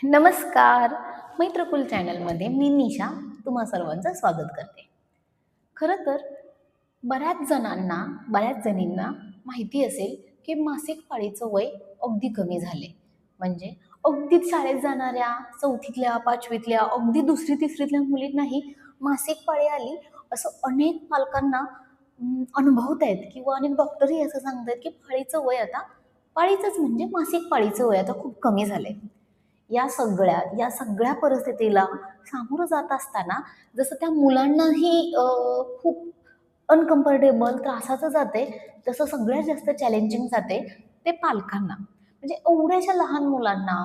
नमस्कार. मैत्रकुल चॅनलमध्ये मी निशा तुम्हा सर्वांचं स्वागत करते. खरं तर बऱ्याच जणांना, बऱ्याच जणींना माहिती असेल, की मासिक पाळीचं वय अगदी कमी झाले. म्हणजे अगदीच शाळेत जाणाऱ्या 4थीतल्या, 5वीतल्या, अगदी 2री-तिसरीतल्या मुलींनाही मासिक पाळी आली, असं अनेक पालकांना अनुभवतायत किंवा अनेक डॉक्टरही असं सांगतायत, की पाळीचंच म्हणजे मासिक पाळीचं वय आता खूप कमी झालंय. या सगळ्या परिस्थितीला सामोरं जात असताना जसं त्या मुलांनाही खूप अनकम्फर्टेबल त्रासाचं जाते, तसं सगळ्यात जास्त चॅलेंजिंग जाते ते पालकांना. म्हणजे एवढ्याशा लहान मुलांना,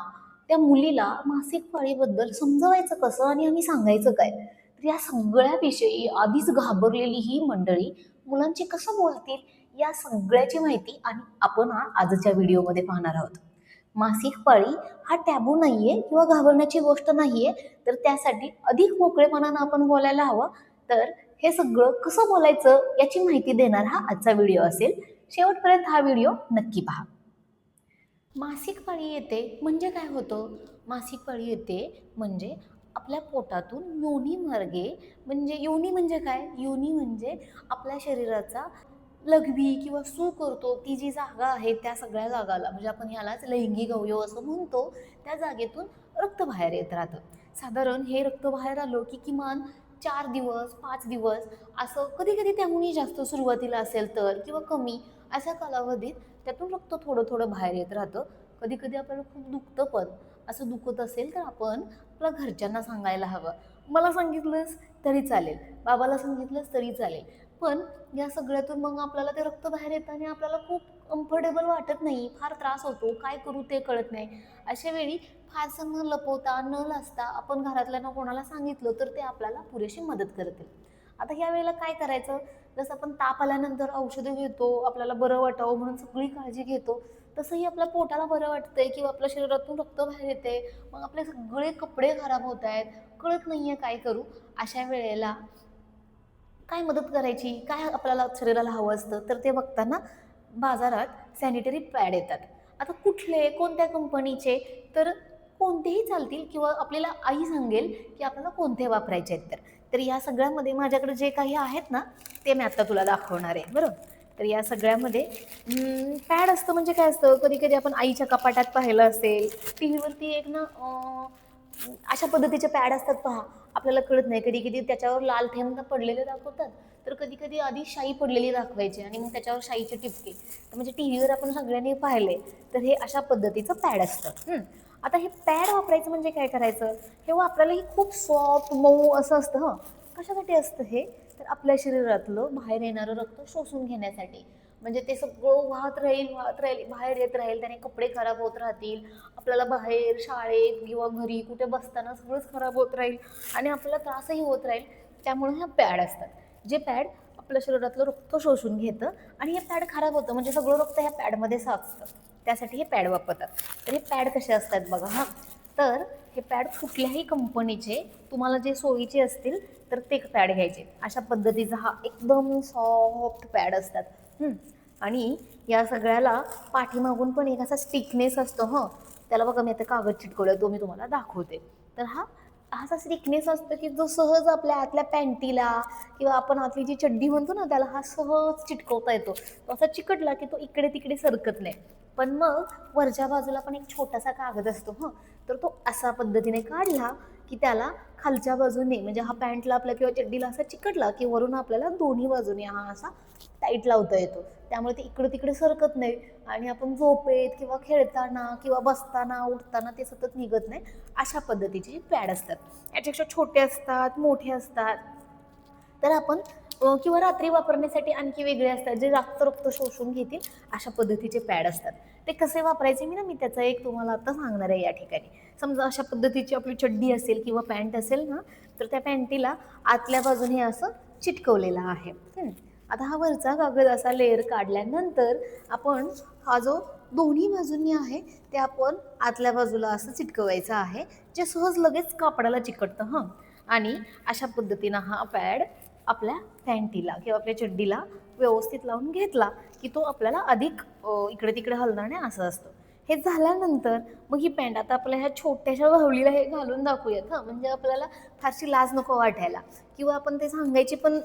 त्या मुलीला मासिक पाळीबद्दल समजवायचं कसं आणि आम्ही सांगायचं काय? तर या सगळ्याविषयी आधीच घाबरलेली ही मंडळी मुलांची कसं बोलतील, या सगळ्याची माहिती आणि आपण आजच्या व्हिडिओमध्ये पाहणार आहोत. मासिक पाळी हा टॅबू नाहीये किंवा घाबरण्याची गोष्ट नाहीये, तर त्यासाठी अधिक मोकळेपणानं आपण बोलायला हवं. तर हे सगळं कसं बोलायचं याची माहिती देणार हा आजचा व्हिडिओ असेल. शेवटपर्यंत हा व्हिडिओ नक्की पहा. मासिक पाळी येते म्हणजे काय होतं? मासिक पाळी येते म्हणजे आपल्या पोटातून योनीमार्गे, म्हणजे योनी म्हणजे काय? योनी म्हणजे आपल्या शरीराचा लघवी किंवा सू करतो ती जी जागा आहे त्या सगळ्या जागाला, म्हणजे आपण यालाच लैंगिक अवयव असं म्हणतो, त्या जागेतून रक्त बाहेर येत राहतं. साधारण हे रक्त बाहेर आलं की किमान 4 दिवस 5 दिवस असं, कधी कधी त्याहूनही जास्त सुरुवातीला असेल तर, किंवा कमी अशा कालावधीत त्यातून रक्त थोडं थोडं बाहेर येत राहतं. कधी कधी आपल्याला खूप दुखतं पण. असं दुखत असेल तर आपण आपल्या घरच्यांना सांगायला हवं. मला सांगितलंस तरी चालेल, बाबाला सांगितलंस तरी चालेल. पण या सगळ्यातून मग आपल्याला ते रक्त बाहेर येतं आणि आपल्याला खूप कम्फर्टेबल वाटत नाही, फार त्रास होतो, काय करू ते कळत नाही. अशा वेळी फारसं न लपवता न लाजता आपण घरातल्यांना कोणाला सांगितलं तर ते आपल्याला पुरेशी मदत करतील. आता ह्या वेळेला काय करायचं? जसं आपण ताप आल्यानंतर औषधं घेतो, आपल्याला बरं वाटावं म्हणून सगळी काळजी घेतो, तसंही आपल्या पोटाला बरं वाटतंय किंवा आपल्या शरीरातून रक्त बाहेर येते, मग आपले सगळे कपडे खराब होत आहेत, कळत नाहीये काय करू. अशा वेळेला काय मदत करायची, काय आपल्याला शरीराला हवं असतं, तर ते बघताना बाजारात सॅनिटरी पॅड येतात. आता कुठले, कोणत्या कंपनीचे, तर कोणतेही चालतील किंवा आपल्याला आई सांगेल की आपल्याला कोणते वापरायचे आहेत. तर या सगळ्यामध्ये माझ्याकडे जे काही आहेत ना, ते मी आता तुला दाखवणार आहे, बरं. तर या सगळ्यामध्ये पॅड असतं म्हणजे काय असतं, कधी कधी आपण आईच्या कपाटात पाहिलं असेल, टी व्हीवरती एक ना अशा पद्धतीचे पॅड असतात पहा. आपल्याला कळत नाही, कधी कधी त्याच्यावर लाल थेंब पडलेले दाखवतात, तर कधी कधी आधी शाई पडलेली दाखवायची आणि मग त्याच्यावर शाईचे टिपके. तर म्हणजे टी व्हीवर आपण सगळ्यांनी पाहिले, तर हे अशा पद्धतीचं पॅड असतं. आता हे पॅड वापरायचं म्हणजे काय करायचं? हे वापरायला ही खूप सॉफ्ट मऊ असं असतं. कशासाठी असतं हे? तर आपल्या शरीरातलं बाहेर येणारं रक्त शोषून घेण्यासाठी. म्हणजे ते सगळं वाहत राहील, बाहेर येत राहील, त्याने कपडे खराब होत राहतील, आपल्याला बाहेर शाळेत किंवा घरी कुठे बसताना सगळंच खराब होत राहील आणि आपल्याला त्रासही होत राहील. त्यामुळे ह्या पॅड असतात, जे पॅड आपल्या शरीरातलं रक्त शोषून घेतं. आणि हे पॅड खराब होतं म्हणजे सगळं रक्त ह्या पॅडमध्ये साचतं, त्यासाठी हे पॅड वापरतात. तर हे पॅड कसे असतात बघा. तर हे पॅड कुठल्याही कंपनीचे तुम्हाला जे सोयीचे असतील तर ते पॅड घ्यायचे. अशा पद्धतीचा हा एकदम सॉफ्ट पॅड असतात. आणि या सगळ्याला पाठीमागून पण एक असा स्टिकनेस असतो. त्याला बघा, मी आता कागद चिटकवलाय, तो मी तुम्हाला दाखवते. तर हा असा स्टिकनेस असतो की जो सहज आपल्या आतल्या पॅन्टीला किंवा आपण आतली जी चड्डी म्हणतो ना, त्याला हा सहज चिटकवता येतो. तो असा चिकटला की तो इकडे तिकडे सरकत नाही. पण मग वरच्या बाजूला पण एक छोटासा कागद असतो. तर तो असा पद्धतीने काढला की त्याला खालच्या बाजूने, म्हणजे हा पॅन्टला आपल्या किंवा चड्डीला असा चिकटला की वरून आपल्याला दोन्ही बाजूने हा असा टाईट लावता येतो. त्यामुळे ते इकडे तिकडे सरकत नाही आणि आपण झोपेत किंवा खेळताना किंवा बसताना उठताना ते सतत निघत नाही. अशा पद्धतीचे पॅड असतात. याच्यापेक्षा छोटे असतात, मोठे असतात. तर आपण किंवा रात्री वापरण्यासाठी आणखी वेगळे असतात, जे जास्त रक्त शोषून घेतील. अशा पद्धतीचे पॅड असतात. ते कसे वापरायचे मी त्याचा एक तुम्हाला आता सांगणार आहे या ठिकाणी. समजा अशा पद्धतीची आपली चड्डी असेल किंवा पॅन्ट असेल ना, तर त्या पॅन्टीला आतल्या बाजूने असं चिटकवलेलं आहे. आता हा वरचा कागद असा लेअर काढल्यानंतर आपण हा जो दोन्ही बाजूंनी आहे ते आपण आतल्या बाजूला असं चिटकवायचं आहे, जे सहज लगेच कापडाला चिकटतं. आणि अशा पद्धतीनं हा पॅड आपल्या पॅन्टीला किंवा आपल्या चड्डीला व्यवस्थित लावून घेतला की तो आपल्याला अधिक इकडे तिकडे हलणार नाही असं असतं. हे झाल्यानंतर मग ही पॅन्ट आता आपल्या ह्या छोट्याशा बाहुलीला हे घालून दाखवूयात हां, म्हणजे आपल्याला फारशी लाज नको वाटायला किंवा आपण ते सांगायची पण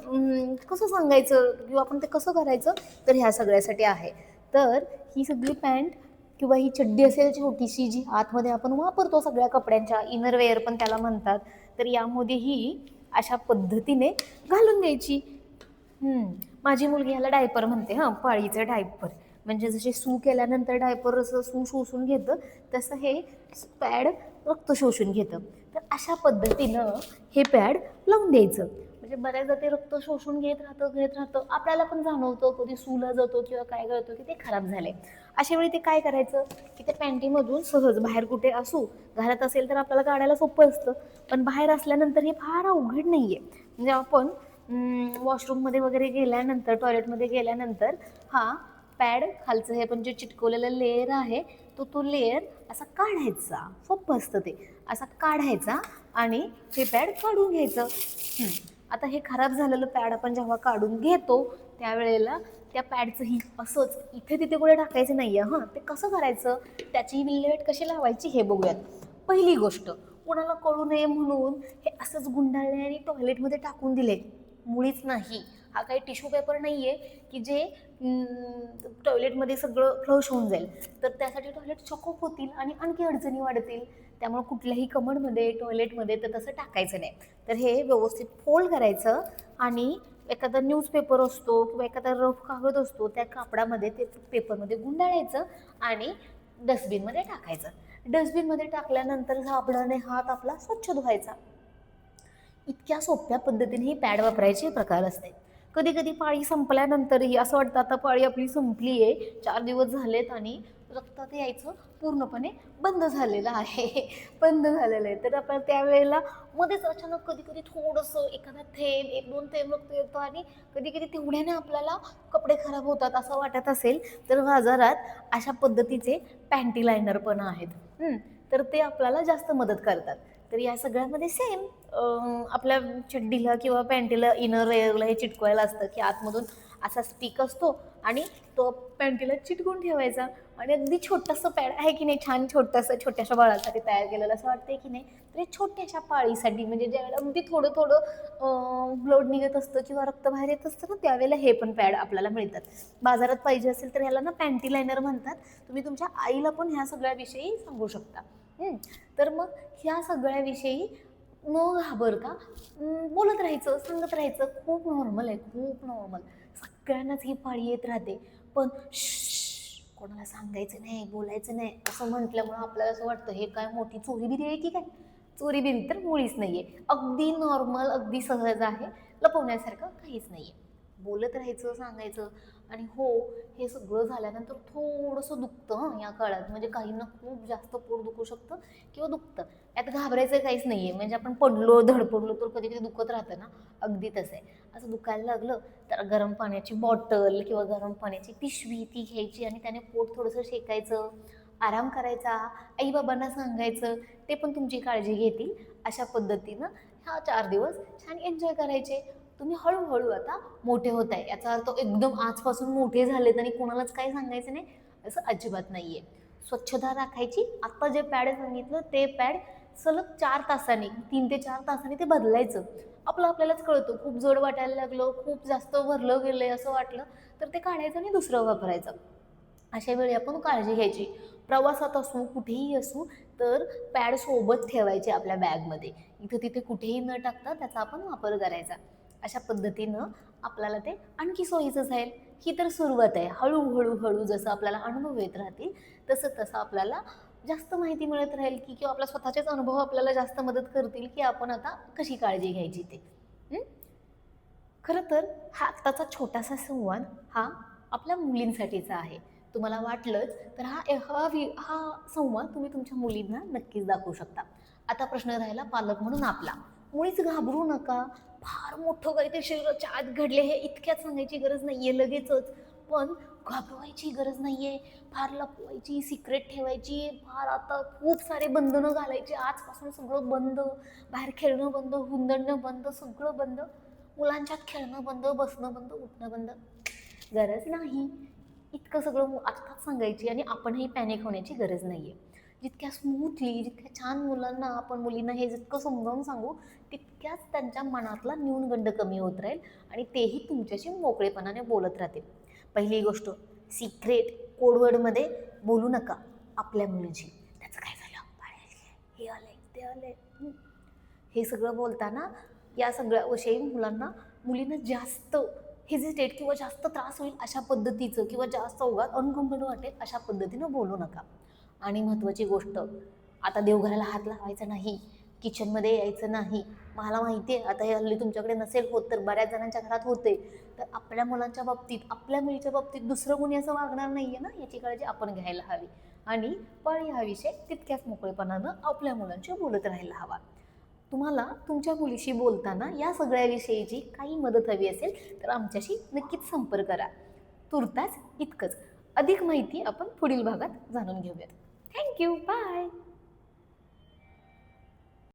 कसं सांगायचं किंवा आपण ते कसं करायचं, तर ह्या सगळ्यासाठी आहे. तर ही सगळी पॅन्ट किंवा ही चड्डी असेल छोटीशी जी आतमध्ये आपण वापरतो सगळ्या कपड्यांच्या, इनरवेअर पण त्याला म्हणतात, तर यामध्ये ही अशा पद्धतीने घालून द्यायची. माझी मुलगी ह्याला डायपर म्हणते हां, पाळीचं डायपर. म्हणजे जसे सू केल्यानंतर डायपर असं सू शोषून घेतं, तसं हे पॅड रक्त शोषून घेतं. तर अशा पद्धतीनं हे पॅड लावून द्यायचं. म्हणजे बऱ्याचदा ते रक्त शोषून घेत राहतं. आपल्याला पण जाणवतं कधी सूला जातो किंवा काय करतो की ते खराब झाले. अशा वेळी ते काय करायचं की ते पॅन्टीमधून सहज बाहेर कुठे असू, घरात असेल तर आपल्याला काढायला सोपं असतं. पण बाहेर असल्यानंतर हे फार अवघड नाही आहे. म्हणजे आपण वॉशरूममध्ये वगैरे गेल्यानंतर, टॉयलेटमध्ये गेल्यानंतर हा पॅड खालचं हे पण जे चिटकवलेलं लेयर आहे तो लेयर असा काढायचा. सोपं असतं ते. असा काढायचा आणि हे पॅड काढून घ्यायचं. आता हे खराब झालेलं पॅड आपण जेव्हा काढून घेतो त्यावेळेला त्या पॅडचंही असंच इथे तिथे कुठे टाकायचं नाही आहे हां. ते कसं करायचं, त्याची विल्हेवाट कशी लावायची हे बघूयात. पहिली गोष्ट, कोणाला कळू नये म्हणून हे असंच गुंडाळले आणि टॉयलेटमध्ये टाकून दिले, मुळीच नाही. हा काही टिश्यू पेपर नाही आहे की जे टॉयलेटमध्ये सगळं फ्लश होऊन जाईल. तर त्यासाठी टॉयलेट चॉकअप होतील आणि आणखी अडचणी वाढतील. त्यामुळे कुठल्याही कमोडमध्ये, टॉयलेटमध्ये तर तसं टाकायचं नाही. तर हे व्यवस्थित फोल्ड करायचं आणि एखादा न्यूजपेपर असतो किंवा एखादा रफ कागद असतो, त्या कापडामध्ये ते पेपरमध्ये गुंडाळायचं आणि डस्टबिनमध्ये टाकायचं. डस्टबिनमध्ये टाकल्यानंतर साबणाने हात आपला स्वच्छ धुवायचा. इतक्या सोप्या पद्धतीने ही पॅड वापरायचे प्रकार असते. कधी कधी पाळी संपल्यानंतरही असं वाटतं आता पाळी आपली संपली आहे, 4 दिवस झालेत आणि रक्तात यायचं पूर्णपणे बंद झालेलं आहे बंद झालेलं आहे. तर आपण त्यावेळेला मध्येच अचानक कधी कधी थोडंसं एखादा थेंब, 1-2 थेंब रक्त येतं आणि कधी कधी तेवढ्याने आपल्याला कपडे खराब होतात असं वाटत असेल तर बाजारात अशा पद्धतीचे पॅन्टी लायनर पण आहेत. तर ते आपल्याला जास्त मदत करतात. तर या सगळ्यामध्ये सेम आपल्या चड्डीला किंवा पॅन्टीला इनर वेअरला हे चिटकवायला असतं की आतमधून असा स्टिक असतो आणि तो पॅन्टीला चिटकून ठेवायचा आणि अगदी छोटंसं पॅड आहे की नाही, छान छोटंसं छोट्याशा बाळासाठी तयार केलेलं असं वाटतंय की नाही. तर हे छोट्याशा पाळीसाठी म्हणजे ज्यावेळेला अगदी थोडं थोडं ब्लड निघत असतं किंवा रक्त बाहेर येत असतं ना, त्यावेळेला हे पण पॅड आपल्याला मिळतात. बाजारात पाहिजे असेल तर ह्याला ना पॅन्टी लायनर म्हणतात. तुम्ही तुमच्या आईला पण ह्या सगळ्याविषयी सांगू शकता. तर मग ह्या सगळ्याविषयी न घाबरता बोलत राहायचं, सांगत राहायचं. खूप नॉर्मल आहे, खूप नॉर्मल. सगळ्यांनाच ही पाळी येत राहते. पण कोणाला सांगायचं नाही, बोलायचं नाही असं म्हटल्यामुळं आपल्याला असं वाटतं हे काय मोठी चोरीबिरी आहे की काय. चोरीबिरी तर मुळीच नाही आहे. अगदी नॉर्मल, अगदी सहज आहे. लपवण्यासारखं काहीच नाही आहे. बोलत राहायचं, सांगायचं. आणि हो, हे सगळं झाल्यानंतर थोडंसं दुखतं हं या काळात. म्हणजे काहींना खूप जास्त पोट दुखू शकतं किंवा दुखतं. यात घाबरायचं काहीच नाही आहे. म्हणजे आपण पडलो, धडपडलो तर कधी कधी दुखत राहतं ना, अगदी तसं आहे. असं दुखायला लागलं तर गरम पाण्याची बॉटल किंवा गरम पाण्याची पिशवी ती घ्यायची आणि त्याने पोट थोडंसं शेकायचं, आराम करायचा, आई-बाबांना सांगायचं, ते पण तुमची काळजी घेतील. अशा पद्धतीनं हा 4 दिवस छान एन्जॉय करायचे. तुम्ही हळूहळू आता मोठे होत आहे, याचा अर्थ एकदम आजपासून मोठे झालेत आणि कोणालाच काही सांगायचं नाही असं अजिबात नाही आहे. स्वच्छता राखायची. आत्ता जे पॅड सांगितलं ते पॅड सलग 4 तासांनी, 3 ते 4 तासांनी ते बदलायचं. आपल्यालाच कळतं खूप जड वाटायला लागलं, खूप जास्त भरलं गेलंय असं वाटलं तर ते काढायचं आणि दुसरं वापरायचं. अशा वेळी आपण काळजी घ्यायची. प्रवासात असू, कुठेही असू तर पॅड सोबत ठेवायचे आपल्या बॅगमध्ये. इथं तिथे कुठेही न टाकता त्याचा आपण वापर करायचा. अशा पद्धतीनं आपल्याला ते आणखी सोयीचं जाईल. ही तर सुरुवात आहे. हळू जसं आपल्याला अनुभव येत राहतील तसं तसं आपल्याला जास्त माहिती मिळत राहील की किंवा आपल्या स्वतःचेच अनुभव आपल्याला जास्त मदत करतील की आपण आता कशी काळजी घ्यायची ते. खरं तर हा आत्ताचा छोटासा संवाद हा आपल्या मुलींसाठीचा आहे. तुम्हाला वाटलंच तर हा संवाद तुम्ही तुमच्या मुलींना नक्कीच दाखवू शकता. आता प्रश्न राहिला पालक म्हणून आपला. मुळीच घाबरू नका. फार मोठं काहीतरी शरीराच्या आत घडले हे इतक्यात सांगायची गरज नाहीये लगेचच. पण घाबरवायची गरज नाहीये. फार लपवायची, सिक्रेट ठेवायची, फार आता खूप सारे बंधनं घालायची. आजपासून सगळं बंद. बाहेर खेळणं बंद, हुंदडणं बंद, सगळं बंद. मुलांच्यात खेळणं बंद, बसणं बंद, उठणं बंद. गरज नाही. इतकं सगळं अर्थात सांगायची आणि आपणही पॅनिक होण्याची गरज नाही आहे. जितक्या स्मूथली, जितक्या छान मुलांना आपण मुलींना हे जितकं समजावून सांगू, तितक्याच त्यांच्या मनातला न्यूनगंड कमी होत राहील आणि तेही तुमच्याशी मोकळेपणाने बोलत राहतील. पहिली गोष्ट, सिक्रेट कोडवर्डमध्ये बोलू नका आपल्या मुलीची. त्याचं काय झालं, हे आलंय, ते आलंय. हे सगळं बोलताना या सगळ्या विषयी मुलींना जास्त हेजिटेट किंवा जास्त त्रास होईल अशा पद्धतीचं किंवा जास्त ओघात अनकम्फर्टेबल वाटेल अशा पद्धतीनं बोलू नका. आणि महत्त्वाची गोष्ट, आता देवघराला हात लावायचा नाही, किचनमध्ये यायचं नाही. मला माहिती आहे आता हे हल्ली तुमच्याकडे नसेल होत, तर बऱ्याच जणांच्या घरात होते. तर आपल्या मुलांच्या बाबतीत, आपल्या मुलीच्या बाबतीत दुसरं कोणी असं वागणार नाही आहे ना, याची काळजी आपण घ्यायला हवी. आणि पण हा विषय तितक्याच मोकळेपणानं आपल्या मुलांशी बोलत राहायला हवा. तुम्हाला तुमच्या मुलीशी बोलताना या सगळ्या विषयीची काही मदत हवी असेल तर आमच्याशी नक्कीच संपर्क करा. तुर्तास इतकंच. अधिक माहिती आपण पुढील भागात जाणून घेऊयात. थँक्यू. बाय.